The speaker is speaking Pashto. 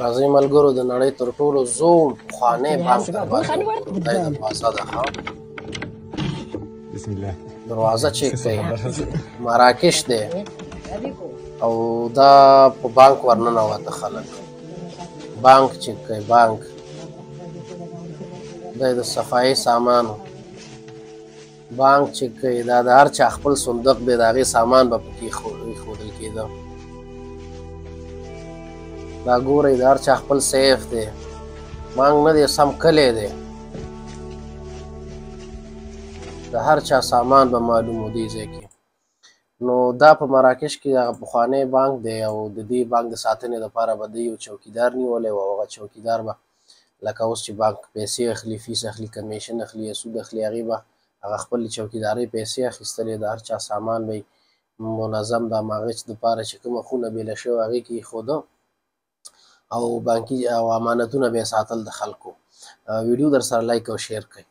راځئ ملګرو د نړۍ تر ټولو زوړ پخوانی بانک دروازه وګورو. دا یې دروازه ده. بسم الله. دروازه چیک دی، مراکش دی او دا په بانک ورننوته خلک. بانک چیک کوي، بانک دا د صفایي سامانو بانک چیک کوي. دا د هر چا خپل صندوق دی، د هغې سامان به پکې ایښودل کېده. دا ګورئ د هر چا خپل سیف دی، بانک نه دی، سم کلی دی. د هر چا سامان به معلوم و دې ځای کې. نو دا په مراکش کې هغه پخوانی بانک دی او د دې بانک د ساتنې لپاره به دوی یو چوکیدار نیولی و او هغه چوکیدار به لکه اوس چې بانک پیسې اخلي، فیس اخلي، کمیشن اخلي یا سود اخلي، هغې به هغه خپلې چوکیدارۍ پیسې اخیستلې، د هر چا سامان به یې منظم د هماغې دپاره چې کومه خونه بېله شوې هغې کې ایښوده او بانکي او امانتونه به یې ساتل د خلکو. ویډیو در سره لایک او شیر کړئ.